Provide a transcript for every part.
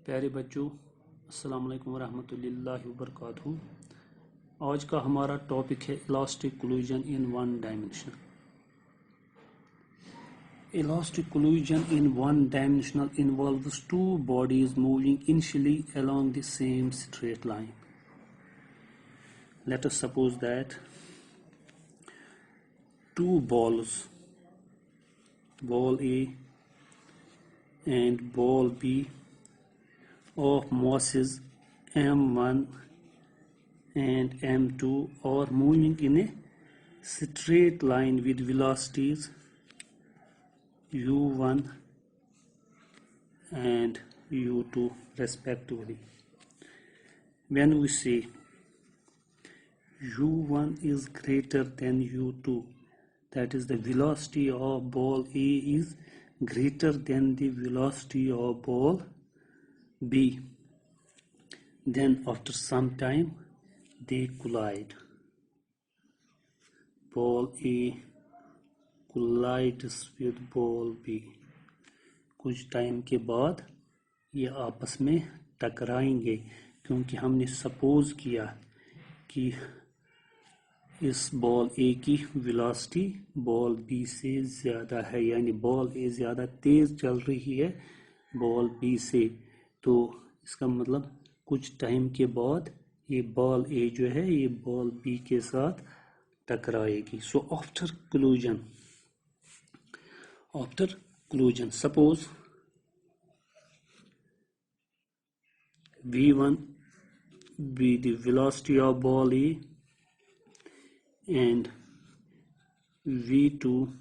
प्यारे बच्चों, अस्सलाम वालेकुम रहमतुल्लाहि व बरकातहू। आज का हमारा टॉपिक है elastic collision in one dimension. Elastic collision in one-dimensional involves two bodies moving initially along the same straight line. Let us suppose that two balls, ball A and ball B, of masses m1 and m2 are moving in a straight line with velocities u1 and u2 respectively. When we say u1 is greater than u2, that is, the velocity of ball A is greater than the velocity of ball B, then after some time they collide. Ball A collides with ball B. कुछ time के बाद ये आपस में टकराएंगे, क्योंकि हमने suppose किया कि इस बॉल ए की वेलोसिटी बॉल बी से ज़्यादा है, यानी बॉल ए ज़्यादा तेज़ चल रही है बॉल बी से। तो इसका मतलब कुछ टाइम के बाद ये बॉल ए जो है ये बॉल बी के साथ टकराएगी। So after collision, suppose v1 be the velocity of ball A and v2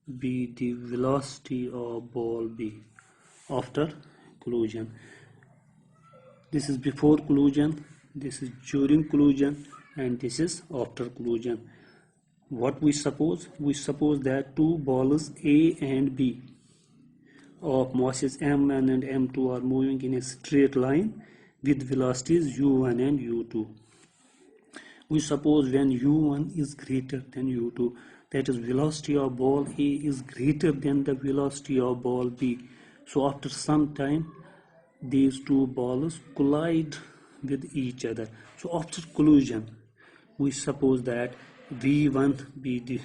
be the velocity of ball B after collision. This is before collision, this is during collision, and this is after collision. What we suppose? We suppose that two balls A and B of masses m1 and m2 are moving in a straight line with velocities u1 and u2. We suppose when u1 is greater than u2, that is, velocity of ball A is greater than the velocity of ball B. So after some time these two balls collide with each other. So after collision, we suppose that v1 be the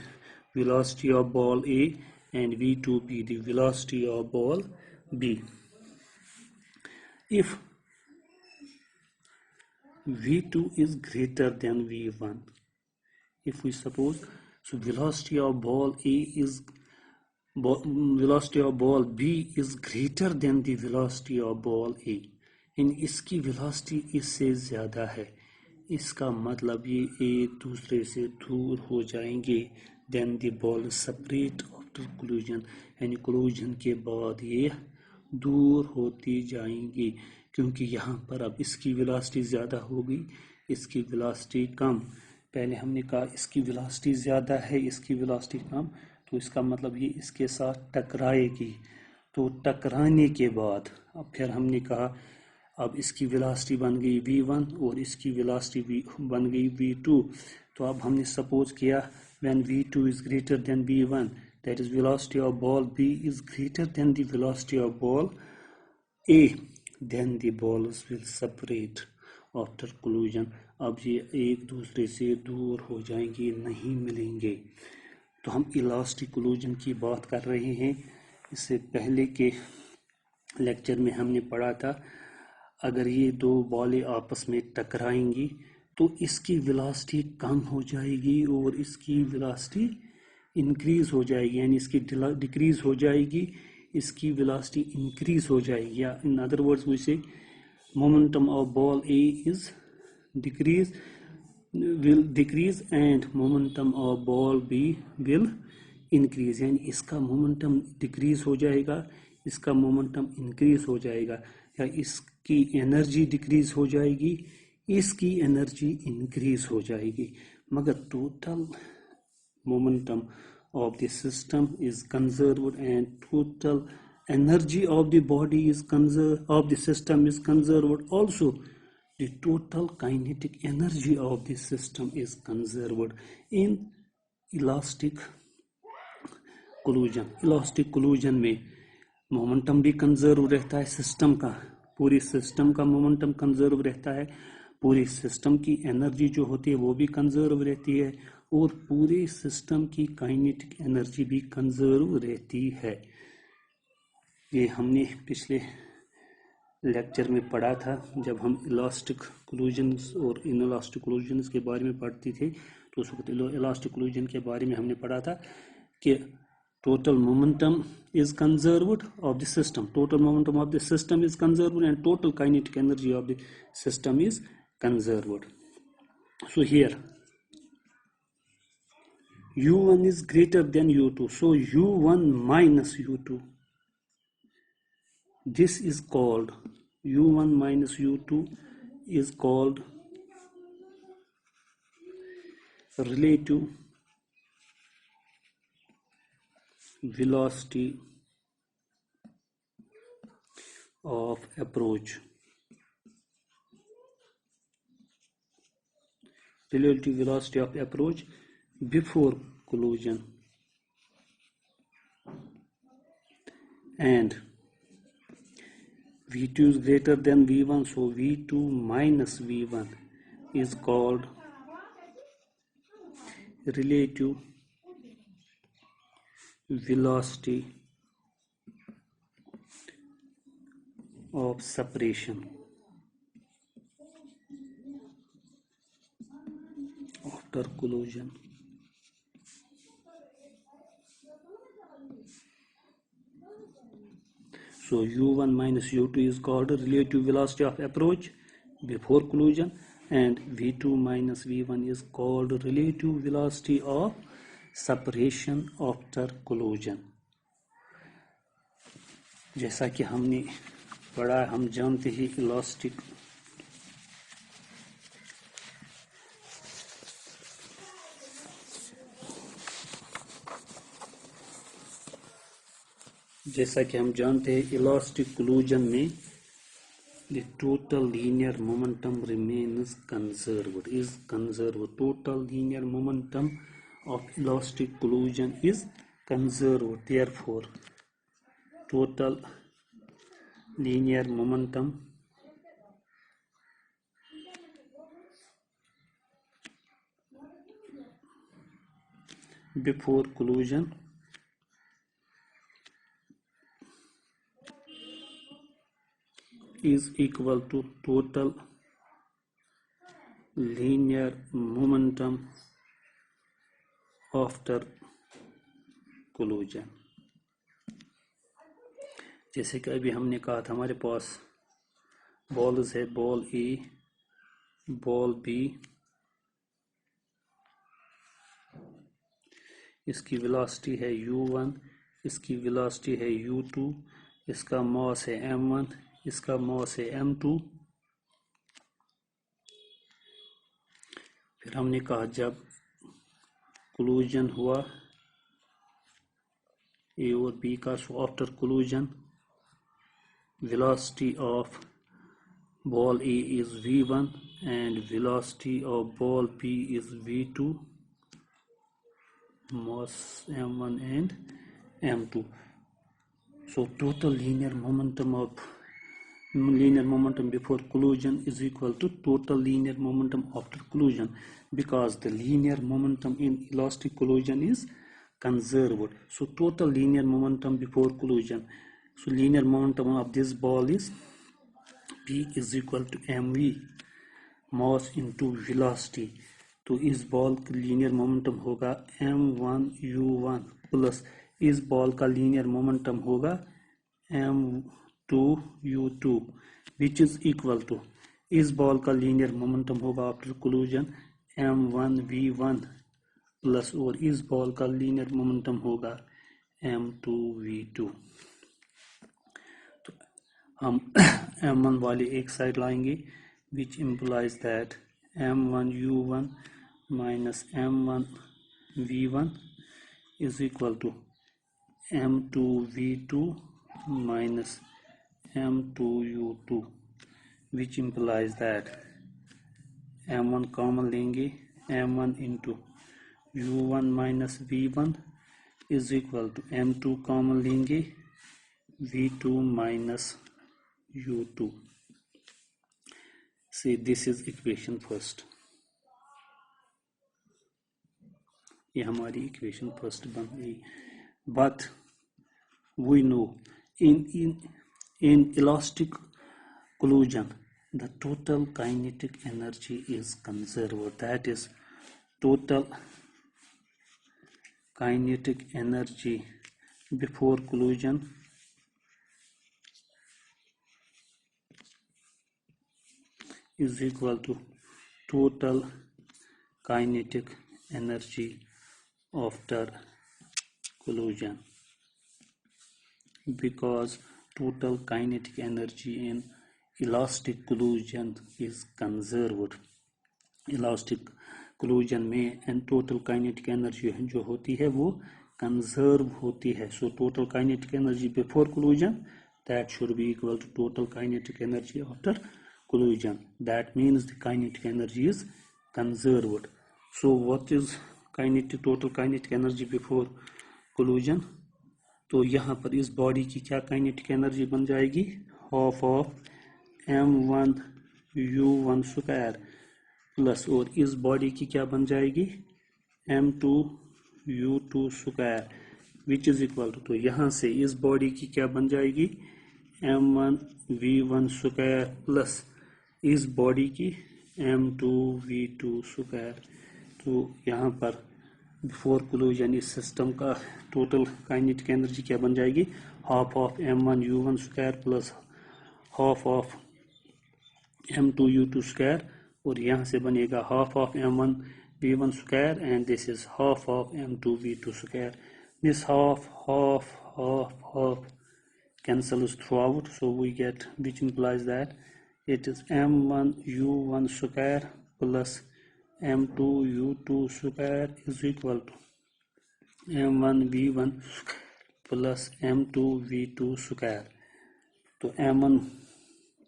velocity of ball A and v2 be the velocity of ball B. If v2 is greater than v1, if we suppose, so velocity of ball B is greater than the velocity of ball A, इन इसकी velocity इससे ज़्यादा है, इसका मतलब ये एक दूसरे से दूर हो जाएंगे। then the ball separate after collision, यानी collision के बाद ये दूर होती जाएंगी, क्योंकि यहाँ पर अब इसकी velocity ज़्यादा होगी, इसकी velocity कम। पहले हमने कहा इसकी वेलोसिटी ज़्यादा है, इसकी वेलोसिटी कम, तो इसका मतलब ये इसके साथ टकराएगी। तो टकराने के बाद अब फिर हमने कहा अब इसकी वेलोसिटी बन गई v1 और इसकी वेलोसिटी बन गई v2। तो अब हमने सपोज किया when v2 is greater than v1, that is, velocity of ball B is greater than the velocity of ball A, then the balls will separate after collision. अब ये एक दूसरे से दूर हो जाएंगे, नहीं मिलेंगे। तो हम इलास्टिक कोलिजन की बात कर रहे हैं। इससे पहले के लेक्चर में हमने पढ़ा था अगर ये दो बॉलें आपस में टकराएंगी तो इसकी वेलोसिटी कम हो जाएगी और इसकी वेलोसिटी इंक्रीज हो जाएगी, यानी इसकी डिक्रीज हो जाएगी, इसकी वेलोसिटी इंक्रीज हो जाएगी। या इन अदर वर्ड्स वी से momentum of ball A will decrease and momentum of ball B will increase, यानी इसका momentum decrease हो जाएगा, इसका momentum increase हो जाएगा, या इसकी energy decrease हो जाएगी, इसकी energy increase हो जाएगी, मगर total momentum of the system is conserved and total energy of the body is conserved, of the system is conserved. Also, the total kinetic energy of the system is conserved in elastic collision. Elastic collision में momentum भी conserve रहता है system का, पूरी system का momentum conserve रहता है, पूरी सिस्टम की एनर्जी जो होती है वो भी कंजर्व रहती है, और पूरे सिस्टम की काइनेटिक एनर्जी भी कंजर्व रहती है। ये हमने पिछले लेक्चर में पढ़ा था जब हम इलास्टिक कोलिजन्स और इनइलास्टिक कोलिजन्स के बारे में पढ़ते थे। तो उस वक्त इलास्टिक कोलिजन के बारे में हमने पढ़ा था कि total momentum is conserved of the system, total momentum of the system is conserved, and total kinetic energy of the system is conserved. So here u1 is greater than u2, so u1 minus u2, this is called u1 minus u2 is called relative velocity of approach. Relative velocity of approach before collision, and v2 is greater than v1, so v2 minus v1 is called relative velocity of separation after collision. So u1 minus u2 is called relative velocity of approach before collision, and v2 minus v1 is called relative velocity of separation after collision. जैसा कि हमने पढ़ा, हम जानते ही elastic जैसा कि हम जानते हैं इलास्टिक कोलिजन में the total linear momentum remains conserved, is conserved. Total linear momentum of elastic collision is conserved. Therefore, total linear momentum before collision is equal to total linear momentum after collision. जैसे कि अभी हमने कहा था, हमारे पास balls है, ball ए, ball B, इसकी velocity है u1, इसकी वेलोसिटी है u2, इसका मास है m1, इसका मास है m2। फिर हमने कहा जब कोलिजन हुआ ए और बी का, so after collision velocity of ball A is v1 and velocity of ball B is v2, mass m1 and m2. So total linear momentum before collision is equal to total linear momentum after collision, because the linear momentum in elastic collision is conserved. So total linear momentum before collision, so linear momentum of this ball is P is equal to mv, mass into velocity. तो इस ball का linear momentum होगा m1 u1 plus इस ball का linear momentum होगा m2 u2, which is equal to इस ball का linear momentum होगा after collision m1 v1 plus और इस बॉल का लीनियर मोमेंटम होगा m2 v2। तो हम m1 वाले एक साइड लाएंगे, which implies that m1 u1 minus m1 v1 is equal to m2 v2 minus m2 u2, which implies that m1 common लेंगे, m1 into u1 minus v1 is equal to m2 common लेंगे, v2 minus U2. See, this is equation first. ये हमारी equation first बन गई. But we know in elastic collision the total kinetic energy is conserved. That is, total kinetic energy before collision is equal to total kinetic energy after collision, because total kinetic energy in elastic collision is conserved. Elastic collision में and total kinetic energy जो होती है वो conserve होती है. So total kinetic energy before collision, that should be equal to total kinetic energy after collision. That means the kinetic energy is conserved. So what is total kinetic energy before collision? तो यहाँ पर इस body की क्या kinetic energy बन जाएगी? Half of m1u1 square plus, और इस बॉडी की क्या बन जाएगी? m2u2 square, which is equal to, तो यहाँ से इस बॉडी की क्या बन जाएगी? m1v1 स्क्वायर प्लस इस बॉडी की m2v2 स्क्वायर. तो यहाँ पर बिफोर कोलिजन इस सिस्टम का टोटल काइनेटिक एनर्जी क्या बन जाएगी? Half of m1u1 square plus half of m2u2 square, और यहाँ से बनेगा half of m1v1 square and this is half of m2v2 square. This half cancels throughout, so we get, which implies that it is m1u1 square plus m2u2 square is equal to m1v1 plus m2v2 square. तो m1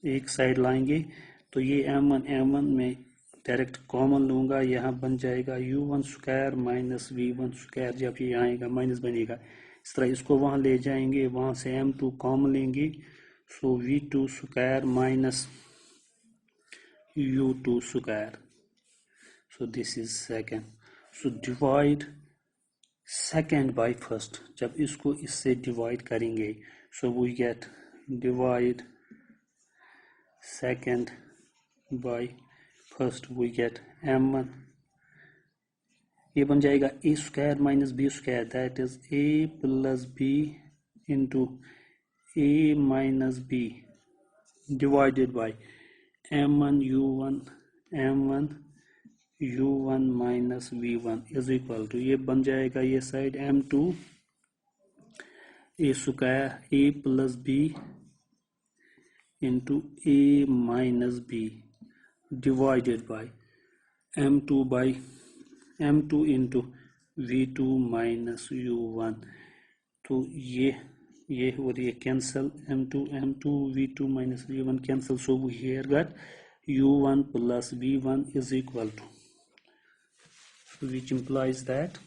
एक side लाएंगे तो ये m1 में direct common लूंगा, यहाँ बन जाएगा u1 square minus v1 square. जब ये आएगा माइनस बनेगा, इस तरह इसको वहां ले जाएंगे, वहां से m2 कॉमन लेंगे, so v2 square minus u2 square. So this is second. So divide second by first. जब इसको इससे डिवाइड करेंगे so we get divide second by first, we get m1, ये बन जाएगा a square minus b square, that is a plus b into a minus b divided by m1 u1 minus v1 is equal to, ये बन जाएगा ये side m2 a square a plus b into a minus b divided by m2 into v2 minus u1. तो ये और ये cancel, m2 v2 minus v1 cancel, so we here got u1 plus v1 is equal to, which implies that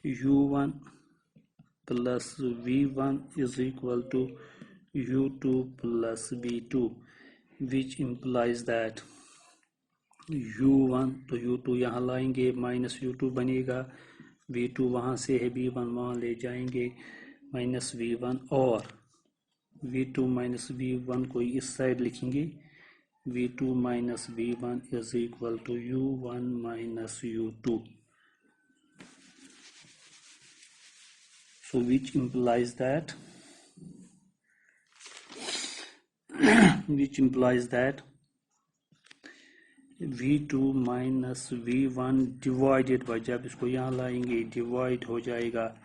u1 plus v1 is equal to u2 plus v2, which implies that u1, तो u2 यहाँ लाएंगे minus u2 बनेगा, v2 वहाँ से है v1 वहाँ ले जाएंगे माइनस v1, और v2 माइनस v1 को इस साइड लिखेंगे, v2 minus v1 is equal to u1 minus u2. So which implies that v2 minus v1 divided by, जब इसको यहाँ लाएंगे डिवाइड हो जाएगा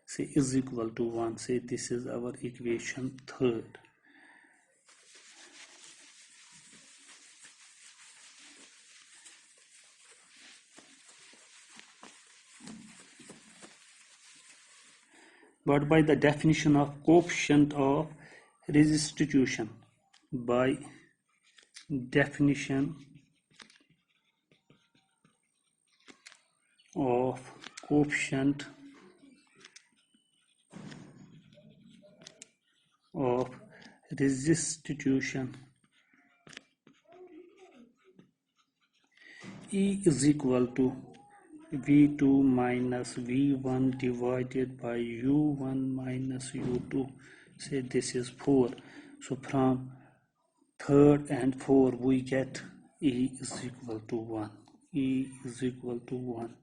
से is equal to 1. से this is our equation third. But by the definition of coefficient of restitution, by definition of coefficient of restitution E is equal to V2 minus V1 divided by U1 minus U2. Say this is 4. So from third and 4 we get E is equal to 1. E is equal to 1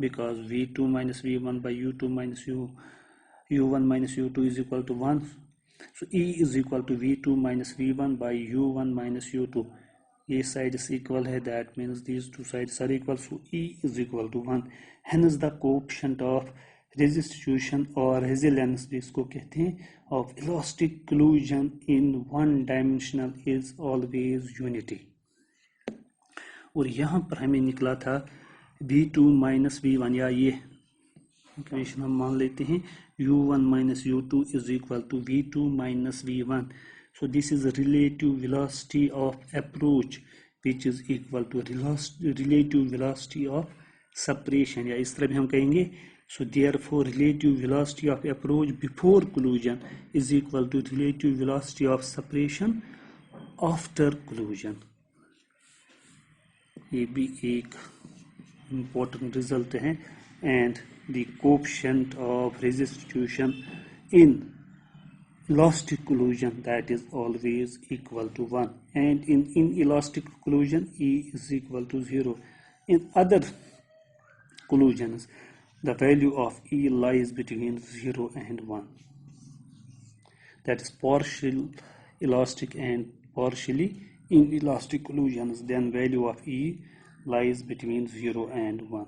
because V2 minus V1 by U2 minus U1 minus U2 is equal to 1. So E is equal to V2 minus V1 by U1 minus U2. A side is equal है, that means these two sides are equal, so E is equal to 1. Hence the coefficient of restitution or resilience जिसको कहते हैं of elastic collision in one dimensional is always unity. और यहाँ पर हमें निकला था V2 minus V1 या ये इक्वेशन हम मान लेते हैं U1 minus U2 is equal to V2 minus V1. So this is a relative velocity of approach which is equal to relative velocity of separation या इस तरह भी हम कहेंगे. So therefore relative velocity of approach before collision is equal to relative velocity of separation after collision. ये भी एक important result है. And the coefficient of restitution in elastic collision, that is always equal to 1, and in inelastic collision E is equal to 0. In other collisions the value of E lies between 0 and 1, that is partial elastic and partially inelastic collisions, then value of E lies between 0 and 1.